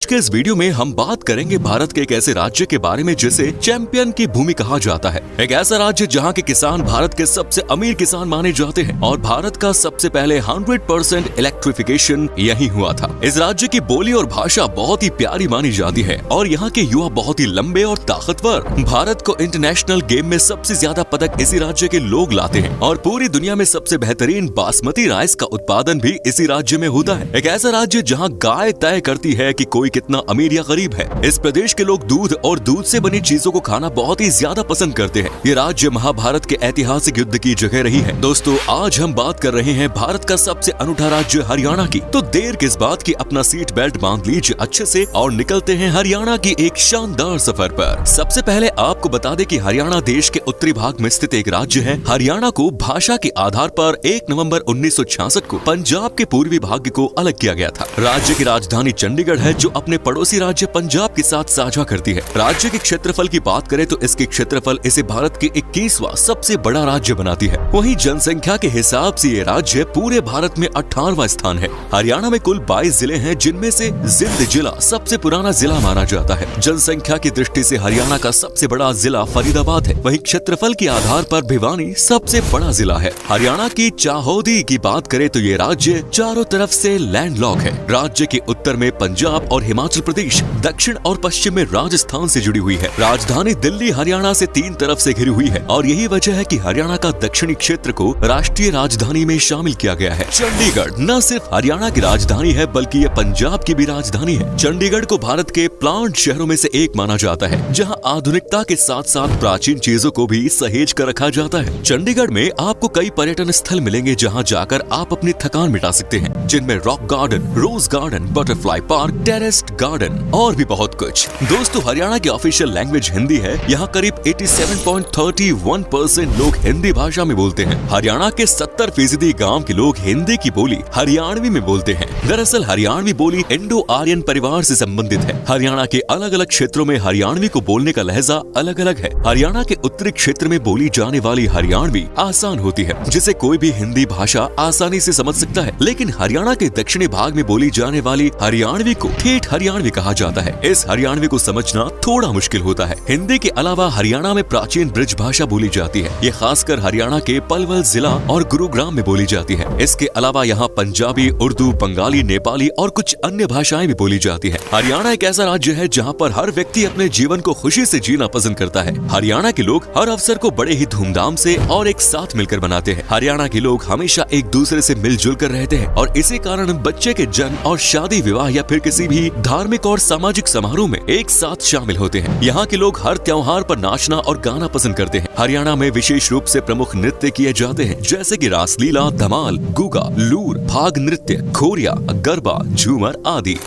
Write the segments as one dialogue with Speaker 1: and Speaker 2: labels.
Speaker 1: के इस वीडियो में हम बात करेंगे भारत के एक ऐसे राज्य के बारे में जिसे चैंपियन की भूमि कहा जाता है। एक ऐसा राज्य जहां के किसान भारत के सबसे अमीर किसान माने जाते हैं और भारत का सबसे पहले 100% इलेक्ट्रिफिकेशन यही हुआ था। इस राज्य की बोली और भाषा बहुत ही प्यारी मानी जाती है और यहाँ के युवा बहुत ही लंबे और ताकतवर। भारत को इंटरनेशनल गेम में सबसे ज्यादा पदक इसी राज्य के लोग लाते हैं और पूरी दुनिया में सबसे बेहतरीन बासमती राइस का उत्पादन भी इसी राज्य में होता है। एक ऐसा राज्य जहाँ गाय तय करती है कि कोई कितना अमीर या गरीब है। इस प्रदेश के लोग दूध और दूध से बनी चीजों को खाना बहुत ही ज्यादा पसंद करते हैं। ये राज्य महाभारत के ऐतिहासिक युद्ध की जगह रही है। दोस्तों, आज हम बात कर रहे हैं भारत का सबसे अनूठा राज्य हरियाणा की। तो देर किस बात की, अपना सीट बेल्ट बांध लीजिए अच्छे से और निकलते हैं हरियाणा की एक शानदार सफर पर। सबसे पहले आपको बता दें कि हरियाणा देश के उत्तरी भाग में स्थित एक राज्य है। हरियाणा को भाषा के आधार पर 1 नवंबर 1966 को पंजाब के पूर्वी भाग को अलग किया गया था। राज्य की राजधानी चंडीगढ़ है जो अपने पड़ोसी राज्य पंजाब के साथ साझा करती है। राज्य के क्षेत्रफल की बात करें तो इसके क्षेत्रफल इसे भारत के 21वां सबसे बड़ा राज्य बनाती है। वहीं जनसंख्या के हिसाब से ये राज्य पूरे भारत में 18वां स्थान है। हरियाणा में कुल 22 जिले हैं जिनमें से जिंद जिला सबसे पुराना जिला माना जाता है। जनसंख्या की दृष्टि से हरियाणा का सबसे बड़ा जिला फरीदाबाद है। वहीं क्षेत्रफल के आधार पर भिवानी सबसे बड़ा जिला है। हरियाणा की चाहौदी की बात करें तो ये राज्य चारों तरफ से लैंडलॉक है। राज्य के उत्तर में पंजाब और हिमाचल प्रदेश, दक्षिण और पश्चिम में राजस्थान से जुड़ी हुई है। राजधानी दिल्ली हरियाणा से 3 तरफ से घिरी हुई है और यही वजह है कि हरियाणा का दक्षिणी क्षेत्र को राष्ट्रीय राजधानी में शामिल किया गया है। चंडीगढ़ न सिर्फ हरियाणा की राजधानी है बल्कि ये पंजाब की भी राजधानी है। चंडीगढ़ को भारत के प्लांट शहरों में से एक माना जाता है जहां आधुनिकता के साथ साथ प्राचीन चीजों को भी सहेज कर रखा जाता है। चंडीगढ़ में आपको कई पर्यटन स्थल मिलेंगे जहाँ जाकर आप अपनी थकान मिटा सकते हैं, जिनमें rock garden, rose garden, butterfly park, terraced garden और भी बहुत कुछ। दोस्तों, हरियाणा की ऑफिशियल लैंग्वेज हिंदी है। यहाँ करीब 87.31% लोग हिंदी भाषा में बोलते हैं। हरियाणा के 70% गांव के लोग हिंदी की बोली हरियाणवी में बोलते हैं। दरअसल हरियाणवी बोली इंडो आर्यन परिवार से संबंधित है। हरियाणा के अलग अलग क्षेत्रों में हरियाणवी को बोलने का लहजा अलग अलग है। हरियाणा के उत्तरी क्षेत्र में बोली जाने वाली हरियाणवी आसान होती है, जिसे कोई भी हिंदी भाषा आसानी से समझ सकता है। लेकिन हरियाणा के दक्षिणी भाग में बोली जाने वाली हरियाणवी को ठेठ हरियाणवी कहा जाता है। इस हरियाणवी को समझना थोड़ा मुश्किल होता है। हिंदी के अलावा हरियाणा में प्राचीन ब्रिज भाषा बोली जाती है। ये खासकर हरियाणा के पलवल जिला और गुरुग्राम में बोली जाती है। इसके अलावा यहाँ पंजाबी, उर्दू, बंगाली, नेपाली और कुछ अन्य भाषाएं भी बोली जाती है। हरियाणा एक ऐसा राज्य है जहाँ पर हर व्यक्ति अपने जीवन को खुशी से जीना पसंद करता है। हरियाणा के लोग हर अवसर को बड़े ही धूमधाम से और एक साथ मिलकर मनाते हैं। हरियाणा के लोग हमेशा एक दूसरे से मिलजुल कर रहते हैं और इसी कारण बच्चे के जन्म और शादी विवाह या फिर किसी भी धार्मिक और सामाजिक समारोह में एक साथ शामिल होते हैं। यहाँ के लोग हर त्योहार पर नाचना और गाना पसंद करते हैं। हरियाणा में विशेष रूप से प्रमुख नृत्य किए जाते हैं जैसे कि रासलीला, धमाल, गुगा, लूर, फाग नृत्य, खोरिया, गरबा, झूमर आदि।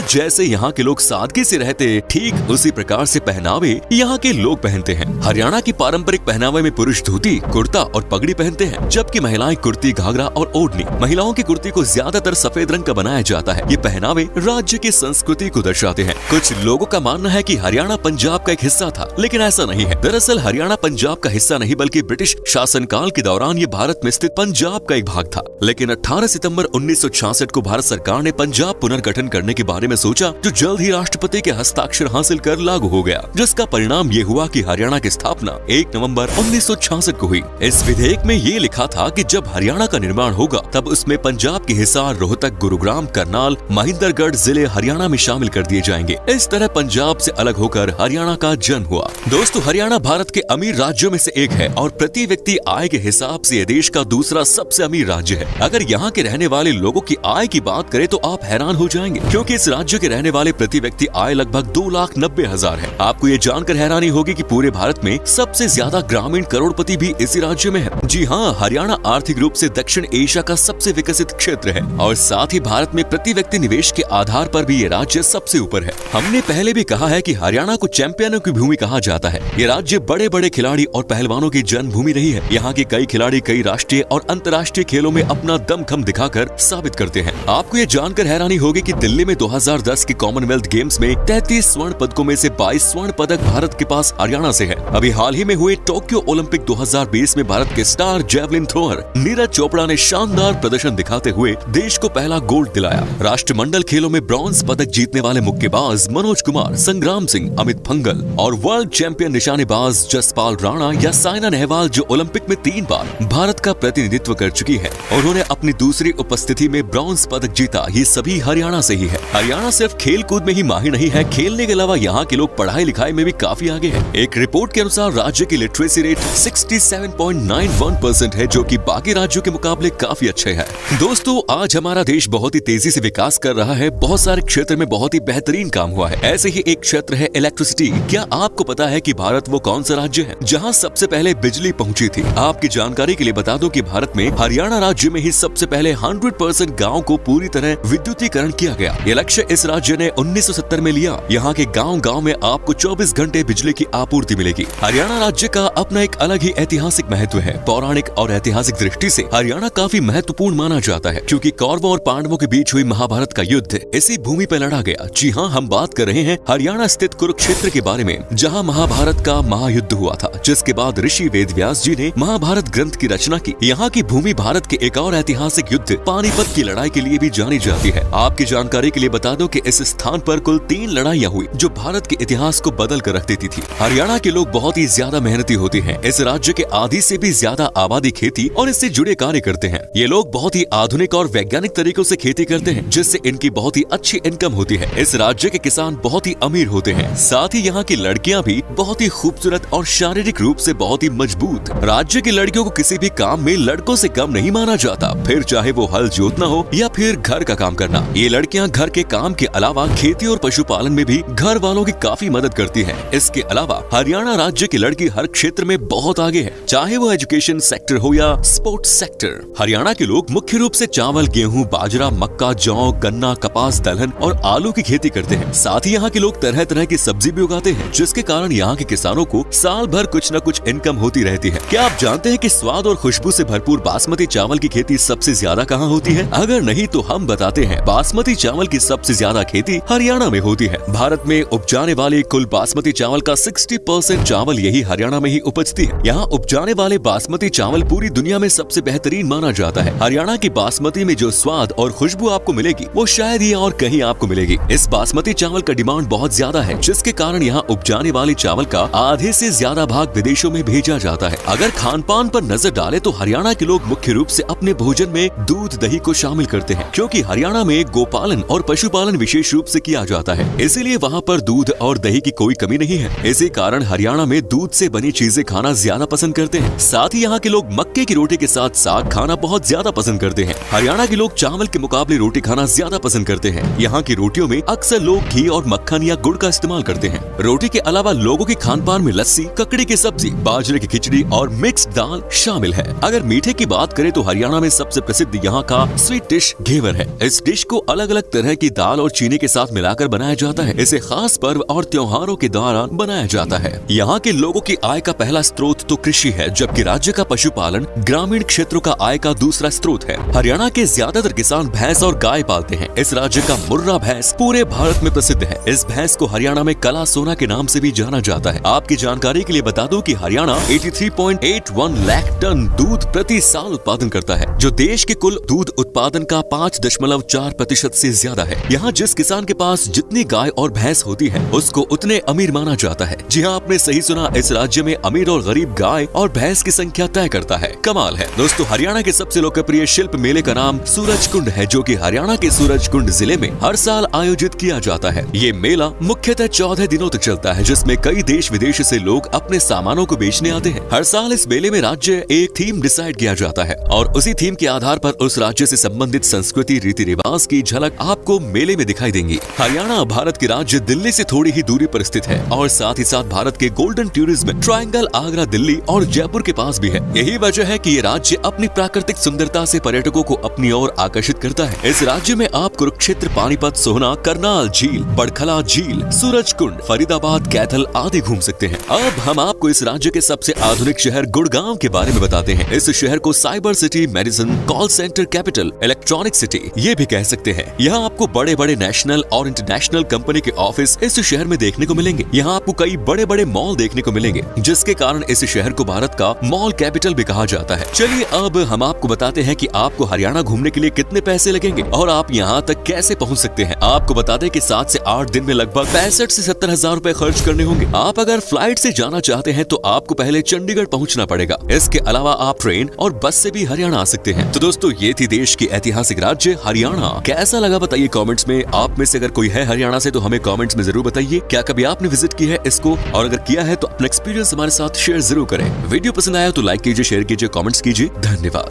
Speaker 1: जैसे यहाँ के लोग सादगी से रहते, ठीक उसी प्रकार से पहनावे यहाँ के लोग पहनते हैं। हरियाणा की पारंपरिक पहनावे में पुरुष धोती, कुर्ता और पगड़ी पहनते हैं, जबकि महिलाएं कुर्ती, घाघरा और ओढ़नी। महिलाओं की कुर्ती को ज्यादातर सफेद रंग का बनाया जाता है। ये पहनावे राज्य की संस्कृति को दर्शाते हैं। कुछ लोगों का मानना है कि हरियाणा पंजाब का एक हिस्सा था, लेकिन ऐसा नहीं है। दरअसल हरियाणा पंजाब का हिस्सा नहीं बल्कि ब्रिटिश शासनकाल के दौरान ये भारत में स्थित पंजाब का एक भाग था। लेकिन 18 सितंबर 1966 को भारत सरकार ने पंजाब पुनर्गठन करने के बारे में सोचा, जो जल्द ही राष्ट्रपति के हस्ताक्षर हासिल कर लागू हो गया, जिसका परिणाम ये हुआ कि हरियाणा की स्थापना 1 नवंबर 1966 को हुई। इस विधेयक में ये लिखा था कि जब हरियाणा का निर्माण होगा तब उसमें पंजाब के हिसार, रोहतक, गुरुग्राम, करनाल, महेंद्रगढ़ जिले हरियाणा में शामिल कर दिए जाएंगे। इस तरह पंजाब से अलग होकर हरियाणा का जन्म हुआ। दोस्तों, हरियाणा भारत के अमीर राज्यों में से एक है और प्रति व्यक्ति आय के हिसाब से देश का दूसरा सबसे अमीर राज्य है। अगर यहाँ के रहने वाले लोगों की आय की बात करें तो आप हैरान हो जाएंगे, क्योंकि इस राज्य के रहने वाले प्रति व्यक्ति आय लगभग 2,90,000 है। आपको ये जानकर हैरानी होगी कि पूरे भारत में सबसे ज्यादा ग्रामीण करोड़पति भी इसी राज्य में है। जी हाँ, हरियाणा आर्थिक रूप से दक्षिण एशिया का सबसे विकसित क्षेत्र है और साथ ही भारत में प्रति व्यक्ति निवेश के आधार पर भी ये राज्य सबसे ऊपर है। हमने पहले भी कहा है कि हरियाणा को चैंपियनों की भूमि कहा जाता है। ये राज्य बड़े बड़े खिलाड़ी और पहलवानों की जन्मभूमि रही है। यहाँ के कई खिलाड़ी कई राष्ट्रीय और अंतर्राष्ट्रीय खेलों में अपना दमखम दिखाकर साबित करते हैं। आपको ये जानकर हैरानी होगी कि दिल्ली में 2010 के कॉमनवेल्थ गेम्स में 33 स्वर्ण पदकों में से 22 स्वर्ण पदक भारत के पास हरियाणा से है। अभी हाल ही में हुए टोक्यो ओलंपिक 2020 में भारत के star javelin thrower Neeraj Chopra ने शानदार प्रदर्शन दिखाते हुए देश को पहला गोल्ड दिलाया। राष्ट्रमंडल खेलों में ब्रॉन्ज पदक पदक जीतने वाले मुक्केबाज मनोज कुमार, संग्राम सिंह, अमित फंगल और वर्ल्ड चैंपियन निशानेबाज जसपाल राणा या साइना नेहवाल जो ओलंपिक में 3 बार भारत का प्रतिनिधित्व कर चुकी है, उन्होंने अपनी दूसरी उपस्थिति में ब्रॉन्ज पदक जीता। ये सभी हरियाणा से ही है। हरियाणा सिर्फ खेल कूद में ही माहिर नहीं है, खेलने के अलावा यहाँ के लोग पढ़ाई लिखाई में भी काफी आगे है। एक रिपोर्ट के अनुसार राज्य की लिटरेसी रेट 67.91% है, जो कि बाकी राज्यों के मुकाबले काफी अच्छे है। दोस्तों, आज हमारा देश बहुत ही तेजी से विकास कर रहा है। बहुत सारे क्षेत्र में बहुत ही बेहतरीन काम हुआ है। ऐसे ही एक क्षेत्र है इलेक्ट्रिसिटी। क्या आपको पता है कि भारत वो कौन सा राज्य है जहाँ सबसे पहले बिजली पहुँची थी? आपकी जानकारी के लिए बता दो कि भारत में हरियाणा राज्य में ही सबसे पहले 100% गाँव को पूरी तरह विद्युतीकरण किया गया। ये लक्ष्य इस राज्य ने 1970 में लिया। यहाँ के गांव-गांव में आपको 24 घंटे बिजली की आपूर्ति मिलेगी। हरियाणा राज्य का अपना एक अलग ही ऐतिहासिक महत्व है। पौराणिक और ऐतिहासिक दृष्टि से हरियाणा काफी महत्वपूर्ण माना जाता है, क्योंकि कौरवों और पांडवों के बीच हुई महाभारत का युद्ध इसी भूमि पर लड़ा गया। जी हाँ, हम बात कर रहे हैं हरियाणा स्थित कुरुक्षेत्र के बारे में, जहाँ महाभारत का महायुद्ध हुआ था, जिसके बाद ऋषि वेदव्यास जी ने महाभारत ग्रंथ की रचना की। यहाँ की भूमि भारत के एक और ऐतिहासिक युद्ध पानीपत की लड़ाई के लिए भी जानी जाती है। आपकी जानकारी के लिए बता दो कि इस स्थान पर कुल 3 लड़ाइयाँ हुई, जो भारत के इतिहास को बदल कर रख देती थी। हरियाणा के लोग बहुत ही ज्यादा मेहनती होते हैं। इस राज्य के आधी से भी ज्यादा आबादी खेती और इससे जुड़े कार्य करते हैं। ये लोग बहुत ही आधुनिक और वैज्ञानिक तरीकों से खेती करते हैं, जिससे इनकी बहुत ही अच्छी इनकम होती है। इस राज्य के किसान बहुत ही अमीर होते हैं। साथ ही यहाँ की लड़कियाँ भी बहुत ही खूबसूरत और शारीरिक रूप से बहुत ही मजबूत। राज्य की लड़कियों को किसी भी काम में लड़कों से कम नहीं माना जाता, फिर चाहे वो हल जोतना हो या फिर घर का काम करना। ये लड़कियां घर के काम के अलावा खेती और पशुपालन में भी घर वालों की काफी मदद करती हैं। इसके अलावा हरियाणा राज्य की लड़की हर क्षेत्र में बहुत आगे है, चाहे वो एजुकेशन सेक्टर हो या स्पोर्ट्स सेक्टर। हरियाणा के लोग मुख्य रूप से चावल, गेहूं, बाजरा, मक्का, जौ, गन्ना, कपास, दलहन और आलू की खेती करते हैं। साथ ही यहाँ के लोग तरह तरह की सब्जी भी उगाते हैं, जिसके कारण यहाँ के किसानों को साल भर कुछ न कुछ इनकम होती रहती है। क्या आप जानते हैं कि स्वाद और खुशबू से भरपूर बासमती चावल की खेती सबसे ज्यादा कहाँ होती है? अगर नहीं तो हम बताते हैं। बासमती चावल की सबसे ज्यादा खेती हरियाणा में होती है। भारत में उपजाने वाले कुल बासमती चावल का 60% चावल यही हरियाणा में ही उपजती है। यहाँ उपजाने वाले बासमती चावल पूरी दुनिया में सबसे बेहतरीन माना जाता है। हरियाणा की बासमती में जो स्वाद और खुशबू आपको मिलेगी, वो शायद ही और कहीं आपको मिलेगी। इस बासमती चावल का डिमांड बहुत ज्यादा है, जिसके कारण यहाँ उपजाने वाले चावल का आधे से ज्यादा भाग विदेशों में भेजा जाता है। अगर खान पान पर नजर डाले तो हरियाणा के लोग मुख्य रूप से अपने भोजन में दूध, दही को शामिल करते हैं, क्योंकि हरियाणा में गोपालन और पशुपालन विशेष रूप से किया जाता है। इसीलिए वहाँ पर दूध और दही की कोई कमी नहीं है। इसी कारण हरियाणा में दूध से बनी चीजें खाना ज्यादा पसंद करते हैं। साथ ही यहाँ के लोग मक्के की रोटी के साथ साग खाना बहुत ज्यादा पसंद करते हैं। हरियाणा के लोग चावल के मुकाबले रोटी खाना ज्यादा पसंद करते हैं। यहाँ की रोटियों में अक्सर लोग घी और मक्खन या गुड़ का इस्तेमाल करते हैं। रोटी के अलावा लोगों के खान पान में लस्सी, ककड़ी की सब्जी, बाजरे की खिचड़ी और मिक्स्ड दाल शामिल है। अगर मीठे की बात करें तो हरियाणा में सबसे प्रसिद्ध यहाँ का स्वीट डिश घेवर है। इस डिश को अलग अलग तरह की दाल और चीनी के साथ मिलाकर बनाया जाता है। इसे खास पर्व और त्योहारों के दौरान बनाया जाता है। यहाँ के लोगों की आय का पहला स्रोत तो कृषि है, जबकि राज्य का पशुपालन ग्रामीण क्षेत्रों का आय का दूसरा स्रोत है। हरियाणा के ज्यादातर किसान भैंस और गाय पालते हैं। इस राज्य का मुर्रा भैंस पूरे भारत में प्रसिद्ध है। इस भैंस को हरियाणा में कला सोना के नाम से भी जाना जाता है। आपकी जानकारी के लिए बता दूं कि हरियाणा 83.81 लाख टन दूध प्रति साल उत्पादन करता है, जो देश के कुल दूध उत्पादन का 5.4% से ज्यादा है। यहाँ जिस किसान के पास जितनी गाय और भैंस होती है, उसको उतने अमीर माना जाता है। जी हाँ, आपने सही सुना, इस राज्य में अमीर और गरीब गाय और भैंस की संख्या तय करता है। कमाल है। दोस्तों, हरियाणा के सबसे लोकप्रिय शिल्प मेले का नाम सूरज कुंड है, जो कि हरियाणा के सूरज कुंड जिले में हर साल आयोजित किया जाता है। ये मेला मुख्यतः 14 दिनों तक चलता है, जिसमें कई देश विदेश से लोग अपने सामानों को बेचने आते हैं। हर साल इस मेले में राज्य एक थीम डिसाइड किया जाता है और उसी थीम के आधार पर उस राज्य से संबंधित संस्कृति, रीति रिवाज की झलक आपको मेले में दिखाई देंगी। हरियाणा भारत के राज्य दिल्ली से थोड़ी ही दूरी पर स्थित है और साथ ही साथ भारत के golden tourism triangle Agra, Delhi और जयपुर के पास भी है। यही वजह है कि ये राज्य अपनी प्राकृतिक सुंदरता से पर्यटकों को अपनी ओर आकर्षित करता है। इस राज्य में आप कुरुक्षेत्र, पानीपत, सोहना, करनाल झील, बड़खला झील, सूरज कुंड, फरीदाबाद, कैथल आदि घूम सकते हैं। अब हम आपको इस राज्य के सबसे आधुनिक शहर गुड़गांव के बारे में बताते हैं। इस शहर को cyber city, medicine, call centre capital, electronic city ये भी कह सकते हैं। यहाँ आपको बड़े बड़े नेशनल और इंटरनेशनल कंपनी के ऑफिस इस शहर में देखने को मिलेंगे। यहाँ आपको कई बड़े बड़े मॉल देखने को मिलेंगे, जिसके कारण इस शहर को भारत का मॉल कैपिटल भी कहा जाता है। चलिए अब हम आपको बताते हैं कि आपको हरियाणा घूमने के लिए कितने पैसे लगेंगे और आप यहाँ तक कैसे पहुँच सकते हैं। आपको बता दें कि 7 से 8 दिन में लगभग 65 से 70 हजार रुपए खर्च करने होंगे। आप अगर फ्लाइट से जाना चाहते हैं तो आपको पहले चंडीगढ़ पहुंचना पड़ेगा। इसके अलावा आप ट्रेन और बस से भी हरियाणा आ सकते हैं। तो दोस्तों ये थी देश की ऐतिहासिक राज्य हरियाणा। कैसा लगा बताइए कमेंट्स में। आप में से अगर कोई है हरियाणा से तो हमें कमेंट्स में जरूर बताइए। क्या कभी आपने विजिट की है इसको, और अगर किया है तो अपना एक्सपीरियंस हमारे साथ शेयर जरूर करें। वीडियो पसंद आया तो लाइक कीजिए, शेयर कीजिए, कमेंट्स कीजिए। धन्यवाद।